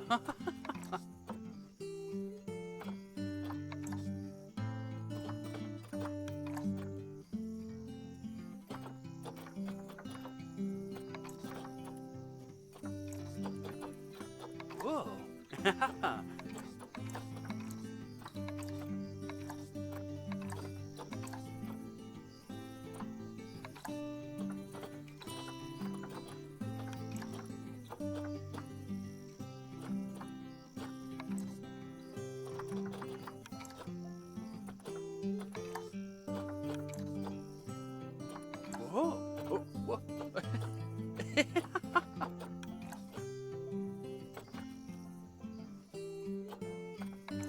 Whoa. Whoa. Oh, whoa.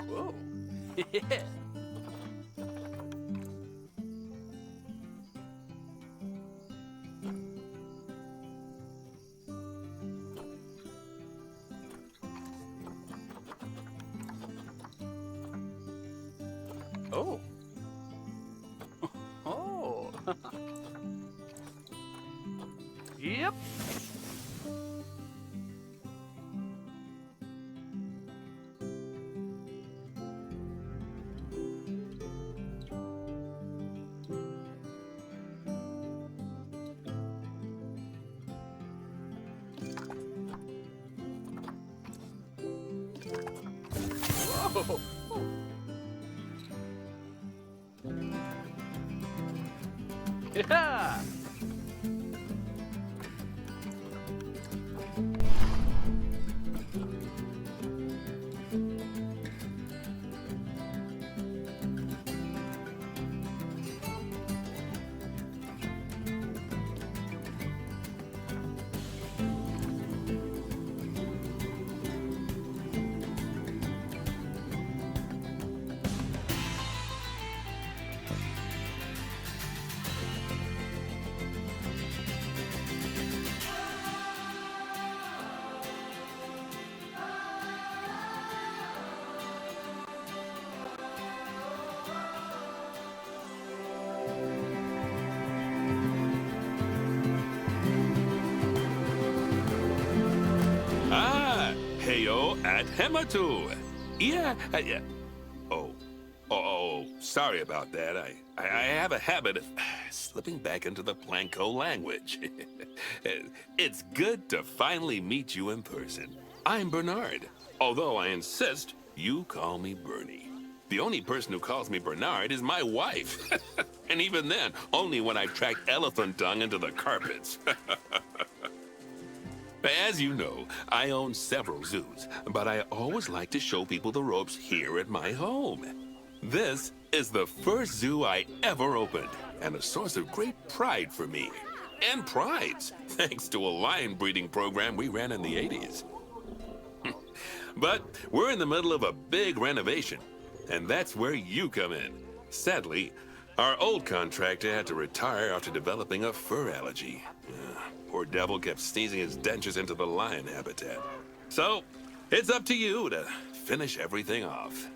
Whoa. Yeah. Oh. Oh. Yep. Whoa. Yeah. Ah, heyo at Hematu. Yeah. Oh, sorry about that. I have a habit of slipping back into the Planko language. It's good to finally meet you in person. I'm Bernard, although I insist you call me Bernie. The only person who calls me Bernard is my wife. And even then, only when I track elephant dung into the carpets. As you know, I own several zoos, but I always like to show people the ropes here at my home. This is the first zoo I ever opened, and a source of great pride for me. And prides, thanks to a lion breeding program we ran in the 80s. But we're in the middle of a big renovation, and that's where you come in. Sadly, our old contractor had to retire after developing a fur allergy. Poor devil kept sneezing his dentures into the lion habitat. So, it's up to you to finish everything off.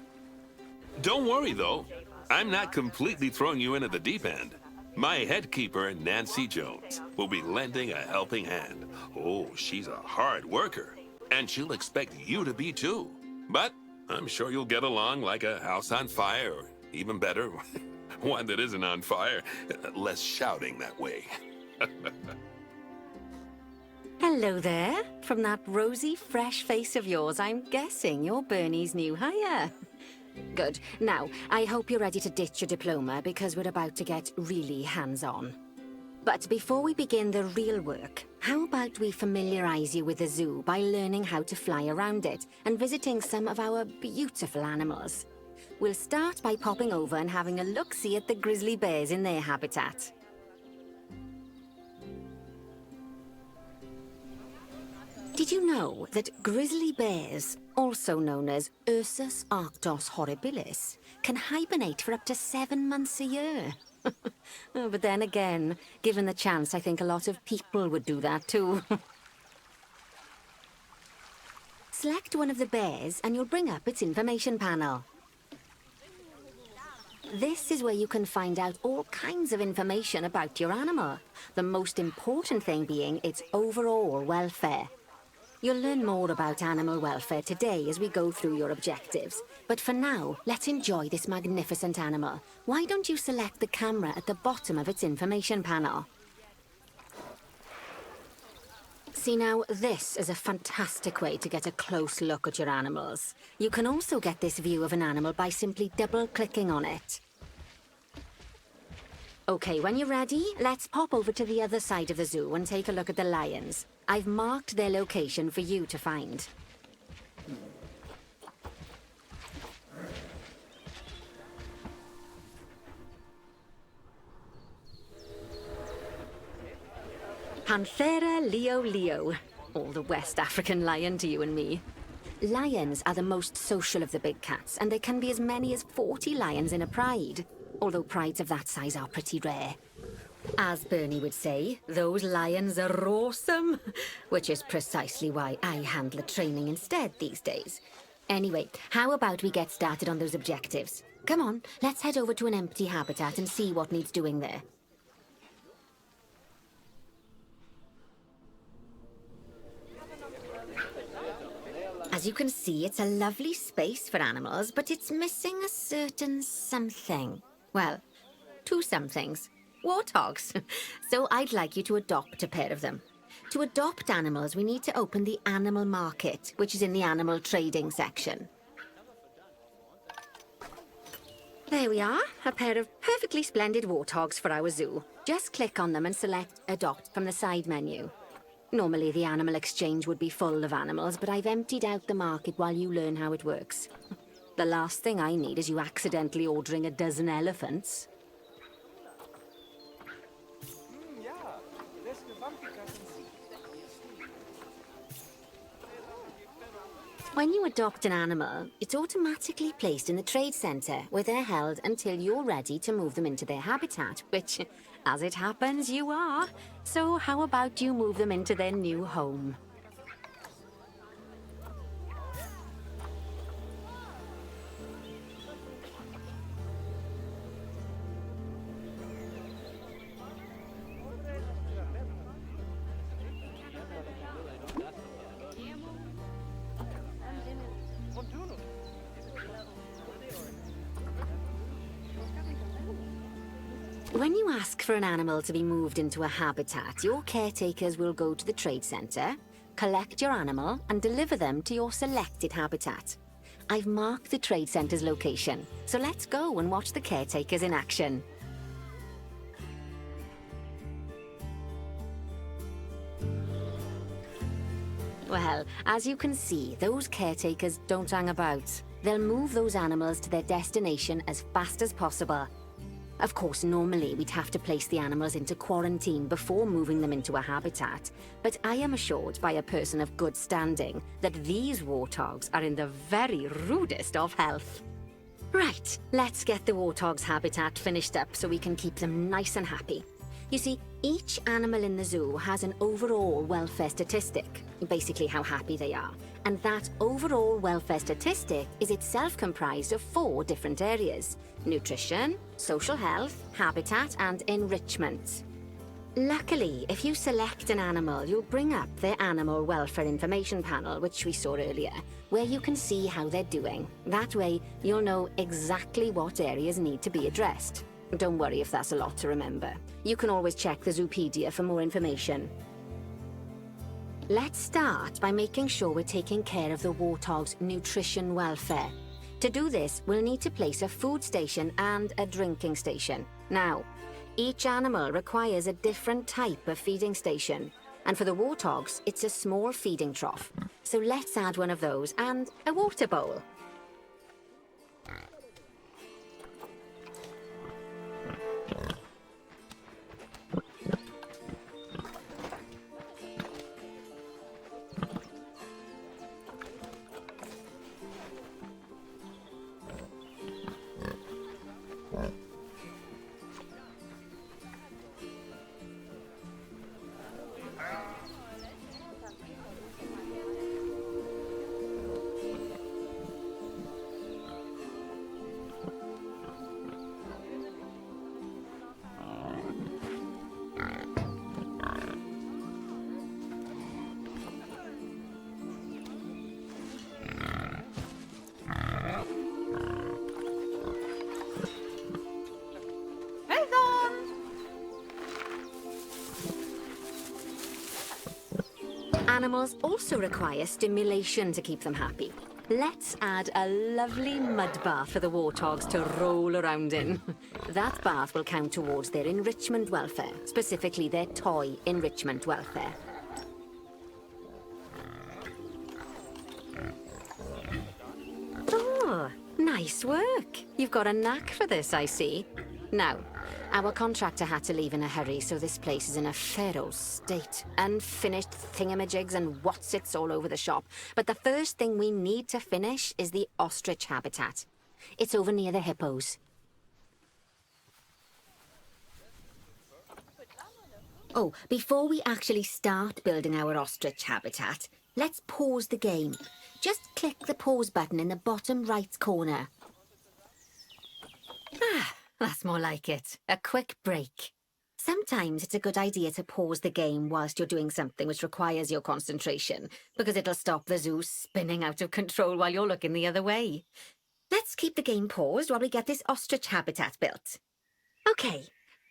Don't worry, though. I'm not completely throwing you in at the deep end. My head keeper, Nancy Jones, will be lending a helping hand. Oh, she's a hard worker, and she'll expect you to be too. But I'm sure you'll get along like a house on fire, or even better, one that isn't on fire. Less shouting that way. Hello there. From that rosy, fresh face of yours, I'm guessing you're Bernie's new hire. Good. Now, I hope you're ready to ditch your diploma because we're about to get really hands-on. But before we begin the real work, how about we familiarize you with the zoo by learning how to fly around it and visiting some of our beautiful animals? We'll start by popping over and having a look-see at the grizzly bears in their habitat. Did you know that grizzly bears, also known as Ursus arctos horribilis, can hibernate for up to 7 months a year? Oh, but then again, given the chance, I think a lot of people would do that too. Select one of the bears and you'll bring up its information panel. This is where you can find out all kinds of information about your animal, the most important thing being its overall welfare. You'll learn more about animal welfare today as we go through your objectives. But for now, let's enjoy this magnificent animal. Why don't you select the camera at the bottom of its information panel? See now, this is a fantastic way to get a close look at your animals. You can also get this view of an animal by simply double-clicking on it. Okay, when you're ready, let's pop over to the other side of the zoo and take a look at the lions. I've marked their location for you to find. Panthera leo leo, or the West African lion to you and me. Lions are the most social of the big cats, and there can be as many as 40 lions in a pride, although prides of that size are pretty rare. As Bernie would say, those lions are awesome, which is precisely why I handle the training instead these days. Anyway, how about we get started on those objectives? Come on, let's head over to an empty habitat and see what needs doing there. As you can see, it's a lovely space for animals, but it's missing a certain something. Well, two somethings. Warthogs. So I'd like you to adopt a pair of them. To adopt animals, we need to open the animal market, which is in the animal trading section. There we are, a pair of perfectly splendid warthogs for our zoo. Just click on them and select Adopt from the side menu. Normally the animal exchange would be full of animals, but I've emptied out the market while you learn how it works. The last thing I need is you accidentally ordering a dozen elephants. When you adopt an animal, it's automatically placed in the trade center, where they're held until you're ready to move them into their habitat, which, as it happens, you are. So how about you move them into their new home? When you ask for an animal to be moved into a habitat, your caretakers will go to the trade center, collect your animal, and deliver them to your selected habitat. I've marked the trade center's location, so let's go and watch the caretakers in action. Well, as you can see, those caretakers don't hang about. They'll move those animals to their destination as fast as possible. Of course, normally we'd have to place the animals into quarantine before moving them into a habitat, but I am assured by a person of good standing that these warthogs are in the very rudest of health. Right, let's get the warthog's habitat finished up so we can keep them nice and happy. You see, each animal in the zoo has an overall welfare statistic, basically how happy they are. And that overall welfare statistic is itself comprised of 4 different areas: nutrition, social health, habitat, and enrichment. Luckily, if you select an animal, you'll bring up their animal welfare information panel, which we saw earlier, where you can see how they're doing. That way, you'll know exactly what areas need to be addressed. Don't worry if that's a lot to remember. You can always check the Zoopedia for more information. Let's start by making sure we're taking care of the warthog's nutrition welfare. To do this, we'll need to place a food station and a drinking station. Now, each animal requires a different type of feeding station. And for the warthogs, it's a small feeding trough. So let's add one of those and a water bowl. Animals also require stimulation to keep them happy. Let's add a lovely mud bath for the warthogs to roll around in. That bath will count towards their enrichment welfare, specifically their toy enrichment welfare. Oh, nice work. You've got a knack for this, I see. Now, our contractor had to leave in a hurry, so this place is in a fair old state. Unfinished thingamajigs and whatsits all over the shop. But the first thing we need to finish is the ostrich habitat. It's over near the hippos. Oh, before we actually start building our ostrich habitat, let's pause the game. Just click the pause button in the bottom right corner. Ah, that's more like it. A quick break. Sometimes it's a good idea to pause the game whilst you're doing something which requires your concentration, because it'll stop the zoo spinning out of control while you're looking the other way. Let's keep the game paused while we get this ostrich habitat built. Okay,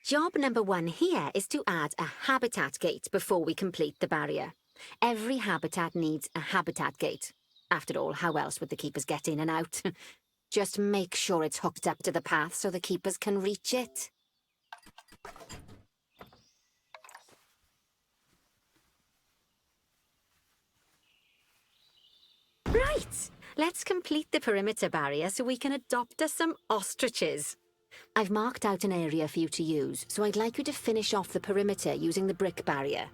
job number 1 here is to add a habitat gate before we complete the barrier. Every habitat needs a habitat gate. After all, how else would the keepers get in and out? Just make sure it's hooked up to the path so the keepers can reach it. Right, let's complete the perimeter barrier so we can adopt us some ostriches. I've marked out an area for you to use, so I'd like you to finish off the perimeter using the brick barrier.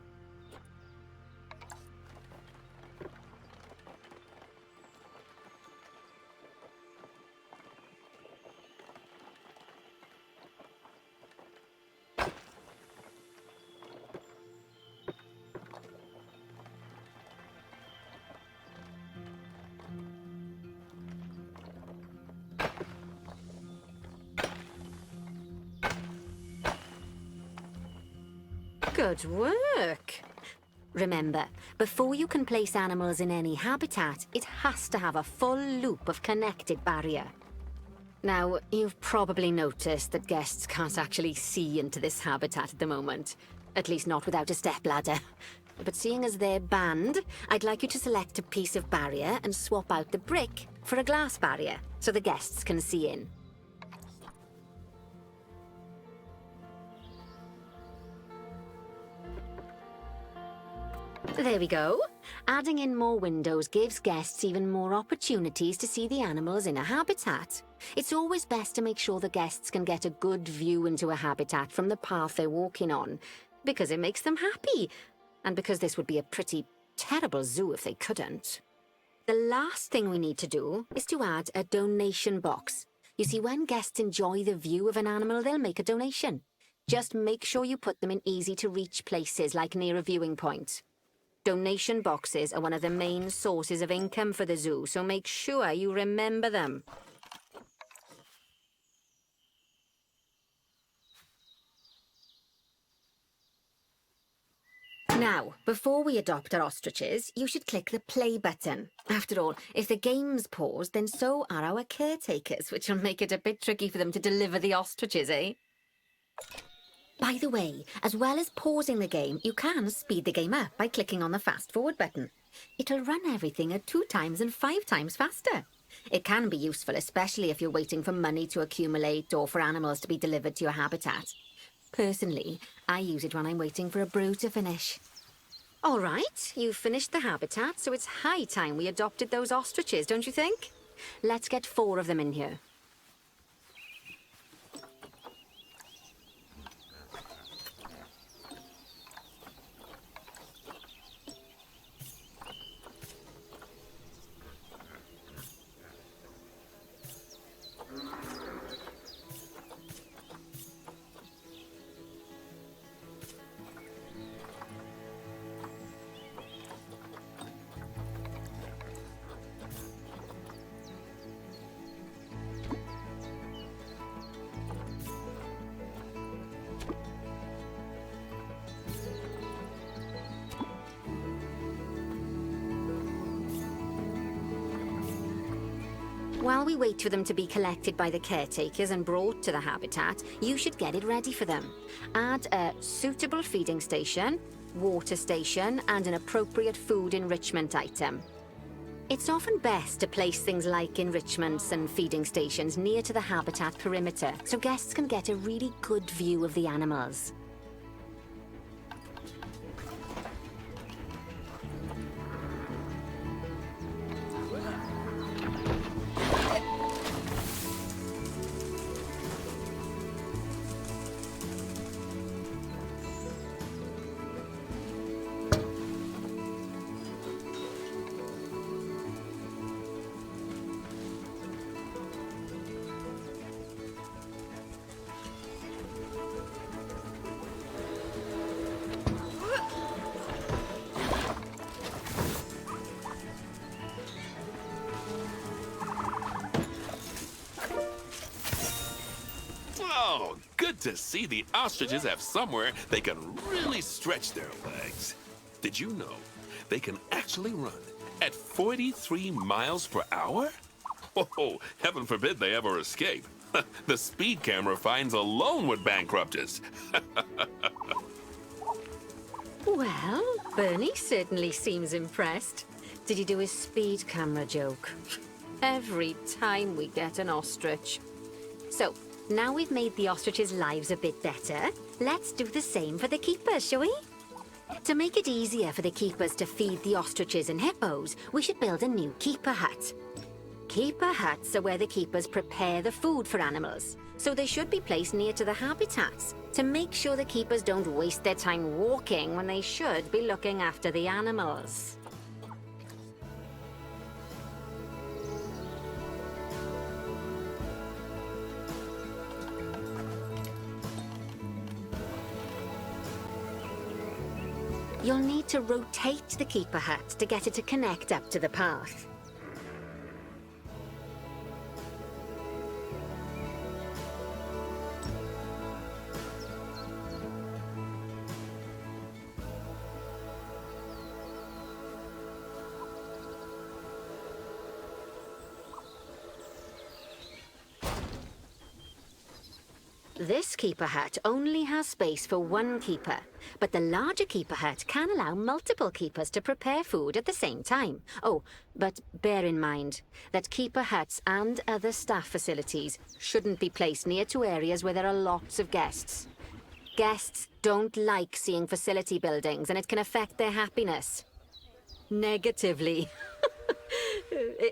Good work! Remember, before you can place animals in any habitat, it has to have a full loop of connected barrier. Now, you've probably noticed that guests can't actually see into this habitat at the moment. At least not without a stepladder. But seeing as they're banned, I'd like you to select a piece of barrier and swap out the brick for a glass barrier, so the guests can see in. There we go. Adding in more windows gives guests even more opportunities to see the animals in a habitat. It's always best to make sure the guests can get a good view into a habitat from the path they're walking on, because it makes them happy, and because this would be a pretty terrible zoo if they couldn't. The last thing we need to do is to add a donation box. You see, when guests enjoy the view of an animal, they'll make a donation. Just make sure you put them in easy-to-reach places, like near a viewing point. Donation boxes are one of the main sources of income for the zoo, so make sure you remember them. Now, before we adopt our ostriches, you should click the play button. After all, if the game's paused, then so are our caretakers, which will make it a bit tricky for them to deliver the ostriches, eh? By the way, as well as pausing the game, you can speed the game up by clicking on the fast forward button. It'll run everything at 2 times and 5 times faster. It can be useful, especially if you're waiting for money to accumulate or for animals to be delivered to your habitat. Personally, I use it when I'm waiting for a brew to finish. All right, you've finished the habitat, so it's high time we adopted those ostriches, don't you think? Let's get 4 of them in here. While we wait for them to be collected by the caretakers and brought to the habitat, you should get it ready for them. Add a suitable feeding station, water station, and an appropriate food enrichment item. It's often best to place things like enrichments and feeding stations near to the habitat perimeter, so guests can get a really good view of the animals. Oh, good to see the ostriches have somewhere they can really stretch their legs. Did you know they can actually run at 43 miles per hour? Oh, heaven forbid they ever escape. The speed camera fines alone would bankrupt us. Well, Bernie certainly seems impressed. Did he do his speed camera joke? Every time we get an ostrich. So, now we've made the ostriches' lives a bit better, let's do the same for the keepers, shall we? To make it easier for the keepers to feed the ostriches and hippos, we should build a new keeper hut. Keeper huts are where the keepers prepare the food for animals, so they should be placed near to the habitats to make sure the keepers don't waste their time walking when they should be looking after the animals. You'll need to rotate the keeper hut to get it to connect up to the path. This keeper hut only has space for one keeper, but the larger keeper hut can allow multiple keepers to prepare food at the same time. Oh, but bear in mind that keeper huts and other staff facilities shouldn't be placed near to areas where there are lots of guests. Guests don't like seeing facility buildings, and it can affect their happiness. Negatively.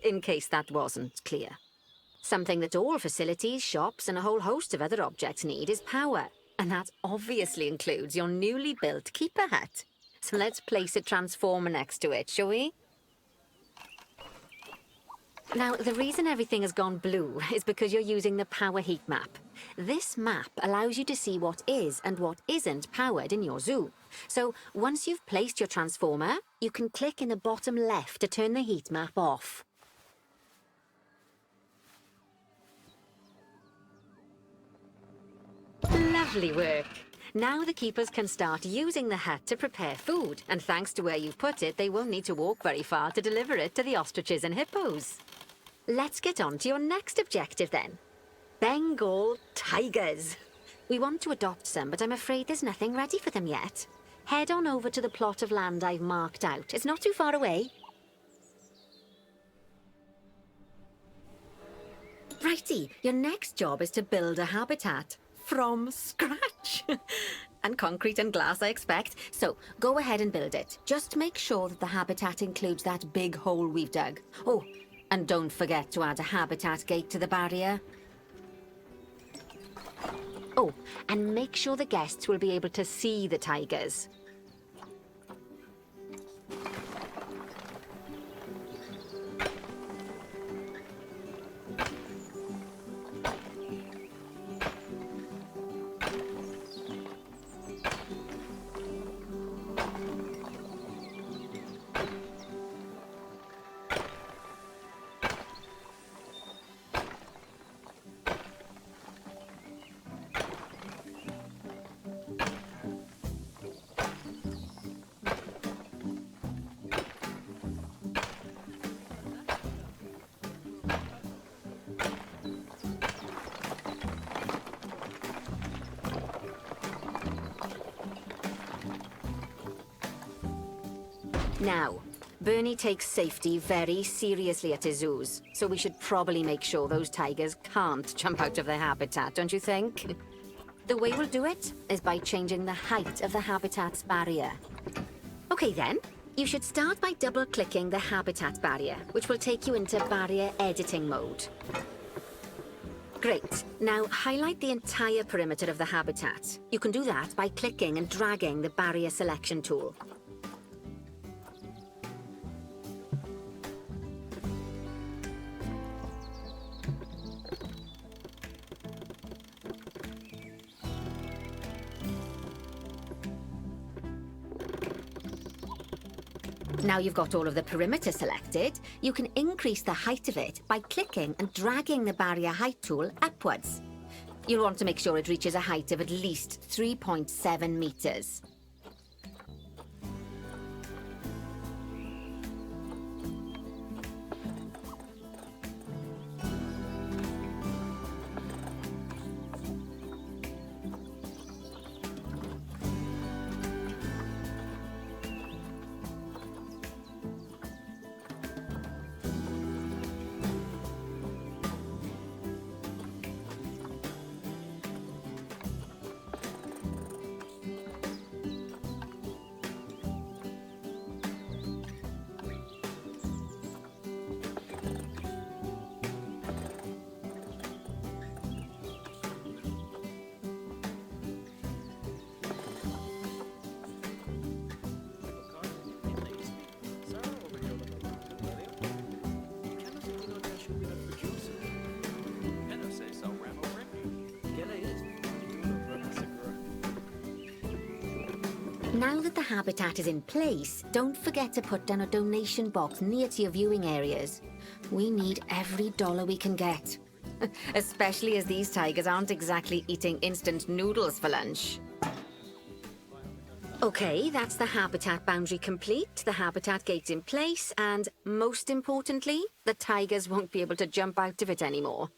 In case that wasn't clear. Something that all facilities, shops, and a whole host of other objects need is power. And that obviously includes your newly built keeper hut. So let's place a transformer next to it, shall we? Now, the reason everything has gone blue is because you're using the power heat map. This map allows you to see what is and what isn't powered in your zoo. So once you've placed your transformer, you can click in the bottom left to turn the heat map off. Lovely work. Now the keepers can start using the hut to prepare food, and thanks to where you've put it, they won't need to walk very far to deliver it to the ostriches and hippos. Let's get on to your next objective then. Bengal tigers. We want to adopt some, but I'm afraid there's nothing ready for them yet. Head on over to the plot of land I've marked out. It's not too far away. Righty, your next job is to build a habitat. From scratch. And concrete and glass, I expect. So, go ahead and build it. Just make sure that the habitat includes that big hole we've dug. Oh, and don't forget to add a habitat gate to the barrier. Oh, and make sure the guests will be able to see the tigers. Now, Bernie takes safety very seriously at his zoos, so we should probably make sure those tigers can't jump out of their habitat, don't you think? The way we'll do it is by changing the height of the habitat's barrier. Okay then, you should start by double-clicking the habitat barrier, which will take you into barrier editing mode. Great. Now highlight the entire perimeter of the habitat. You can do that by clicking and dragging the barrier selection tool. Now you've got all of the perimeter selected, you can increase the height of it by clicking and dragging the barrier height tool upwards. You'll want to make sure it reaches a height of at least 3.7 meters. Now that the habitat is in place, don't forget to put down a donation box near to your viewing areas. We need every dollar we can get. Especially as these tigers aren't exactly eating instant noodles for lunch. Okay, that's the habitat boundary complete, the habitat gate's in place, and most importantly, the tigers won't be able to jump out of it anymore.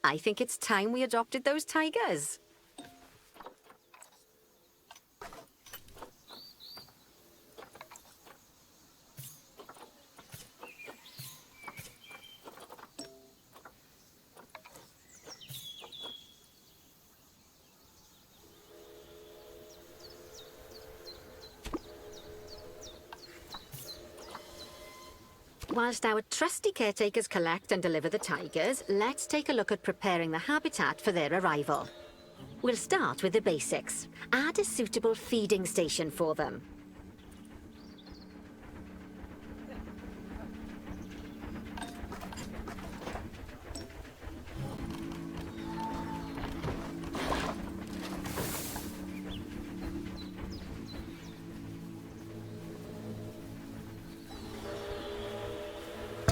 I think it's time we adopted those tigers. Whilst our trusty caretakers collect and deliver the tigers, let's take a look at preparing the habitat for their arrival. We'll start with the basics. Add a suitable feeding station for them.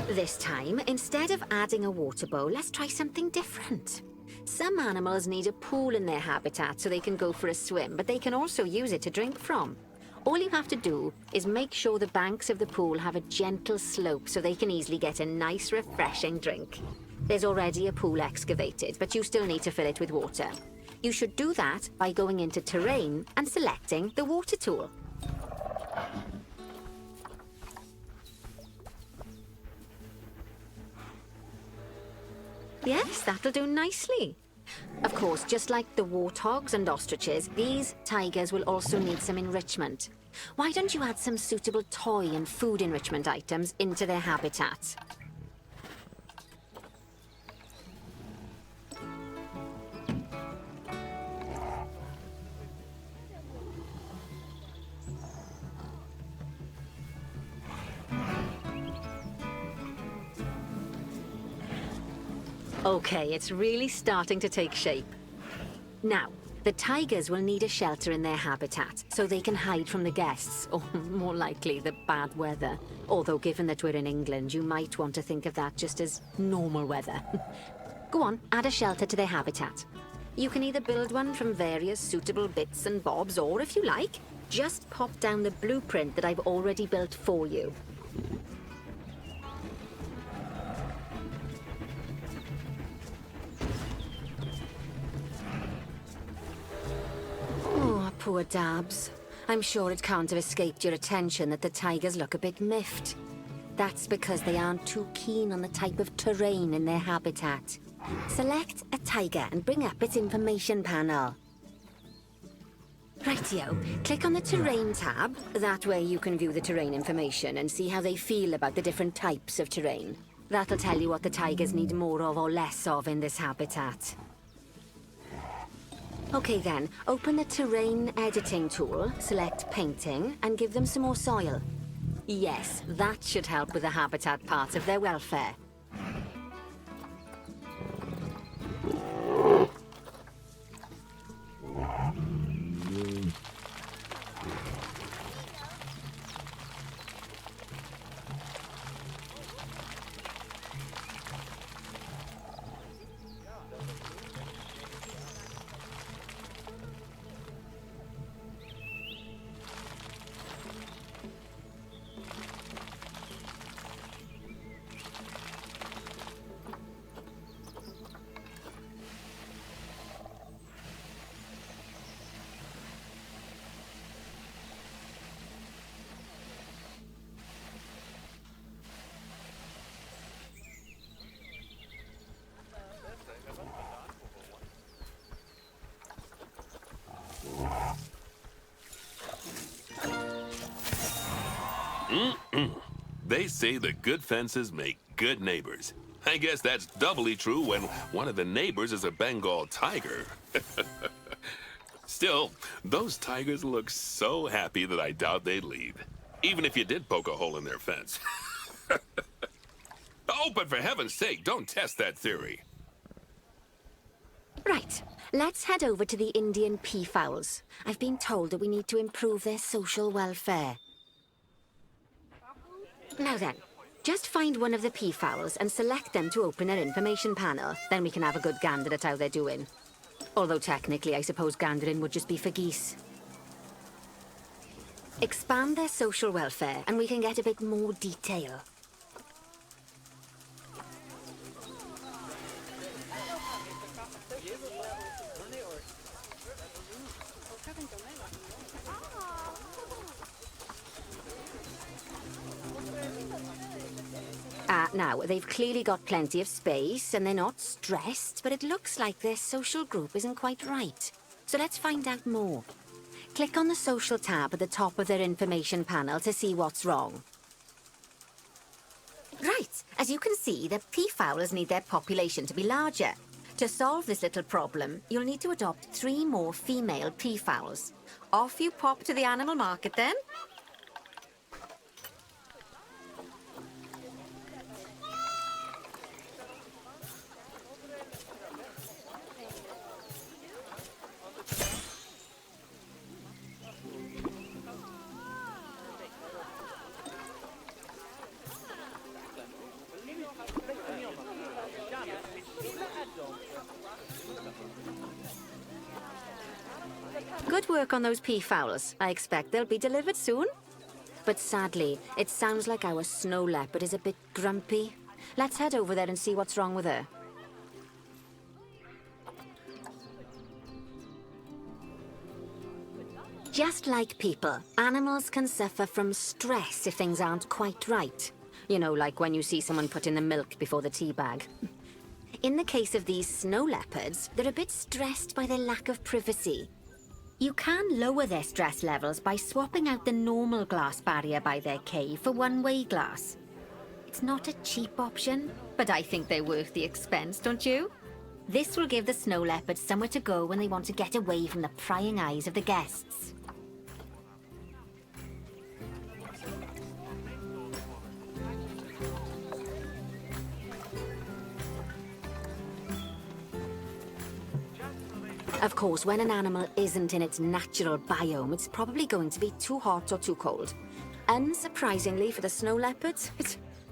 This time, instead of adding a water bowl, let's try something different. Some animals need a pool in their habitat so they can go for a swim, but they can also use it to drink from. All you have to do is make sure the banks of the pool have a gentle slope so they can easily get a nice, refreshing drink. There's already a pool excavated, but you still need to fill it with water. You should do that by going into Terrain and selecting the water tool. Yes, that'll do nicely. Of course, just like the warthogs and ostriches, these tigers will also need some enrichment. Why don't you add some suitable toy and food enrichment items into their habitat? Okay, it's really starting to take shape. Now, the tigers will need a shelter in their habitat, so they can hide from the guests, or more likely, the bad weather. Although, given that we're in England, you might want to think of that just as normal weather. Go on, add a shelter to their habitat. You can either build one from various suitable bits and bobs, or if you like, just pop down the blueprint that I've already built for you. Poor Dabs. I'm sure it can't have escaped your attention that the tigers look a bit miffed. That's because they aren't too keen on the type of terrain in their habitat. Select a tiger and bring up its information panel. Rightio, click on the terrain tab. That way you can view the terrain information and see how they feel about the different types of terrain. That'll tell you what the tigers need more of or less of in this habitat. Okay then, open the terrain editing tool, select painting, and give them some more soil. Yes, that should help with the habitat part of their welfare. They say that good fences make good neighbors. I guess that's doubly true when one of the neighbors is a Bengal tiger. Still, those tigers look so happy that I doubt they'd leave, even if you did poke a hole in their fence. Oh, but for heaven's sake, don't test that theory. Right, let's head over to the Indian peafowls. I've been told that we need to improve their social welfare. Now then, just find one of the peafowls and select them to open their information panel. Then we can have a good gander at how they're doing. Although technically, I suppose gandering would just be for geese. Expand their social welfare and we can get a bit more detail. Now, they've clearly got plenty of space and they're not stressed, but it looks like their social group isn't quite right. So let's find out more. Click on the social tab at the top of their information panel to see what's wrong. Right, as you can see, the peafowlers need their population to be larger. To solve this little problem, you'll need to adopt 3 more female peafowls. Off you pop to the animal market then. Good work on those peafowls. I expect they'll be delivered soon. But sadly, it sounds like our snow leopard is a bit grumpy. Let's head over there and see what's wrong with her. Just like people, animals can suffer from stress if things aren't quite right. You know, like when you see someone put in the milk before the tea bag. In the case of these snow leopards, they're a bit stressed by their lack of privacy. You can lower their stress levels by swapping out the normal glass barrier by their cave for one-way glass. It's not a cheap option, but I think they're worth the expense, don't you? This will give the snow leopards somewhere to go when they want to get away from the prying eyes of the guests. Of course, when an animal isn't in its natural biome, it's probably going to be too hot or too cold. Unsurprisingly for the snow leopards,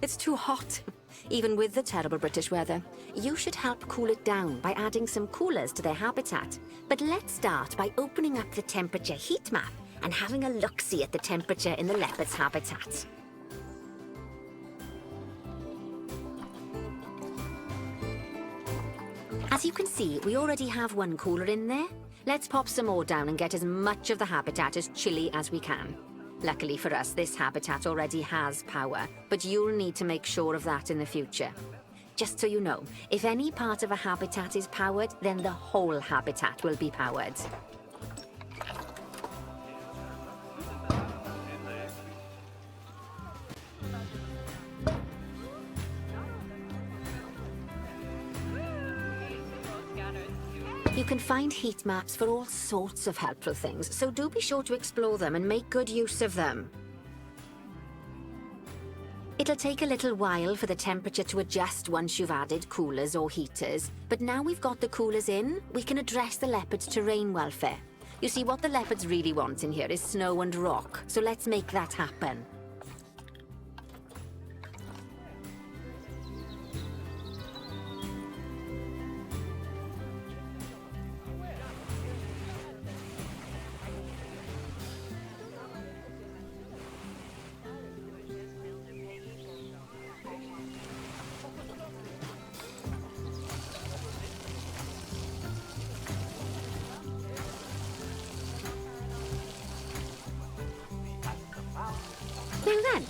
it's too hot. Even with the terrible British weather. You should help cool it down by adding some coolers to their habitat. But let's start by opening up the temperature heat map and having a look-see at the temperature in the leopard's habitat. As you can see, we already have one cooler in there. Let's pop some more down and get as much of the habitat as chilly as we can. Luckily for us, this habitat already has power, but you'll need to make sure of that in the future. Just so you know, if any part of a habitat is powered, then the whole habitat will be powered. You can find heat maps for all sorts of helpful things, so do be sure to explore them and make good use of them. It'll take a little while for the temperature to adjust once you've added coolers or heaters, but now we've got the coolers in, we can address the leopards' terrain welfare. You see, what the leopards really want in here is snow and rock, so let's make that happen. Now then,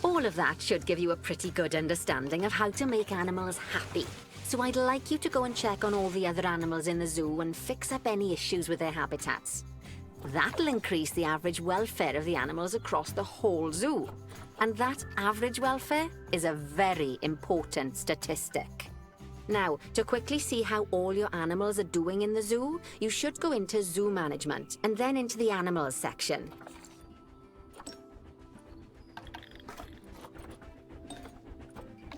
all of that should give you a pretty good understanding of how to make animals happy. So I'd like you to go and check on all the other animals in the zoo and fix up any issues with their habitats. That'll increase the average welfare of the animals across the whole zoo. And that average welfare is a very important statistic. Now, to quickly see how all your animals are doing in the zoo, you should go into Zoo Management and then into the Animals section.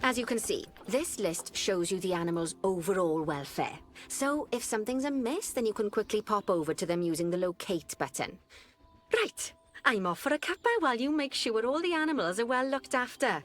As you can see, this list shows you the animal's overall welfare. So if something's amiss, then you can quickly pop over to them using the Locate button. Right, I'm off for a cuppa while you make sure all the animals are well looked after.